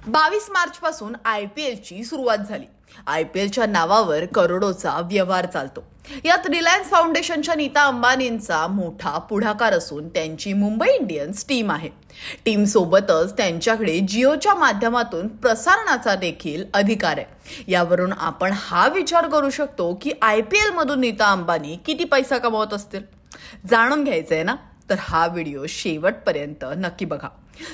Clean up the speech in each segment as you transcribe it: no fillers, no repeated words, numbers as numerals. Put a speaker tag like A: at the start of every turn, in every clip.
A: 22 मार्च पासून IPLची सुरुवात झाली। IPLच्या नावावर करोडोचा व्यवहार चालतो। यात रिलायन्स फाउंडेशनच्या नीता अंबानींचा मोठा पुढाकार असून त्यांची मुंबई इंडियन्स टीम आहे। टीम सोबतच त्यांच्याकडे जिओच्या माध्यमातून प्रसारणाचा देखील अधिकार आहे। यावरून आपण हा विचार करू शकतो की IPL मधून नीता अंबानी किती पैसा कमवत असतील। जाणून घ्यायचंय ना, तर हा व्हिडिओ शेवटपर्यंत नक्की बघा।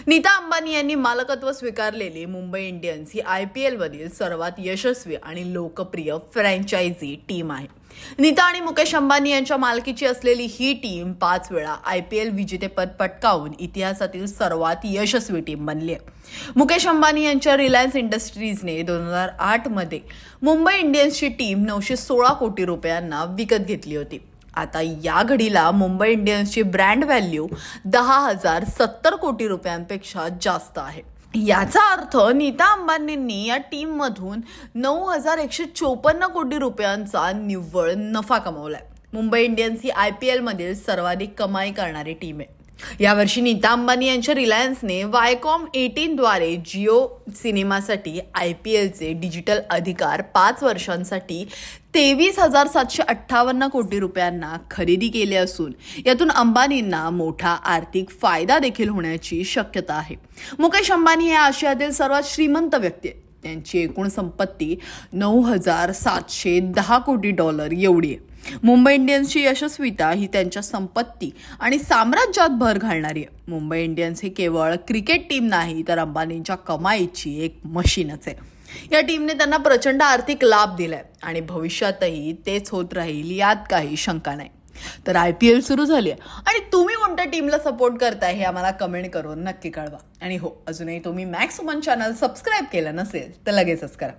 A: नीता अंबानी यांनी मालकत्व स्वीकारलेली मुंबई इंडियन्स ही IPL मधील सर्वात यशस्वी आणि लोकप्रिय फ्रँचायझी टीम आहे। नीता आणि मुकेश अंबानी यांच्या मालकीची असलेली ही टीम 5 वेळा IPL विजेतेपद पटकावून इतिहासातील सर्वात यशस्वी टीम बनली आहे। मुकेश अंबानी यांच्या रिलायन्स इंडस्ट्रीजने 2008 मध्ये मुंबई इंडियन्सची टीम 916 कोटी रुपयांना विकत घेतली होती। आता या घडीला मुंबई इंडियन्सची ब्रँड व्हॅल्यू 10,070 कोटी रुपयांपेक्षा जास्त आहे। याचा अर्थ नीता अंबानींनी या टीम मधून 9,154 कोटी रुपयांचा निव्वळ नफा कमावलाय। मुंबई इंडियन्स ही IPL मधील सर्वाधिक कमाई करणारी टीम आहे। यावर्षी नीता अंबानी यांच्या रिलायन्सने वायकॉम 18 द्वारे जिओ सिनेमासाठी IPLचे डिजिटल अधिकार 5 वर्षांसाठी 23,758 कोटी रुपयांना खरेदी केले असून यातून अंबानींना मोठा आर्थिक फायदा देखील होण्याची शक्यता आहे। मुकेश अंबानी हे आशियातील सर्वात श्रीमंत व्यक्ती आहेत। त्यांची एकूण संपत्ती $9,710 कोटी एवढी आहे। मुंबई इंडियन्सची यशस्वीता ही त्यांच्या संपत्ती आणि साम्राज्यात भर घालणारी आहे। मुंबई इंडियन्स ही केवळ क्रिकेट टीम नाही, तर अंबानींच्या कमाईची एक मशीनच आहे। या टीमने त्यांना प्रचंड आर्थिक लाभ दिलाय आणि भविष्यातही तेच होत राहील यात काही शंका नाही। तर IPL सुरू झाली आहे आणि तुम्ही कोणत्या टीमला सपोर्ट करताय हे आम्हाला कमेंट करून नक्की कळवा। आणि हो, अजूनही तुम्ही मॅक्स वुमन चॅनल सबस्क्राइब केलं नसेल तर लगेचच करा।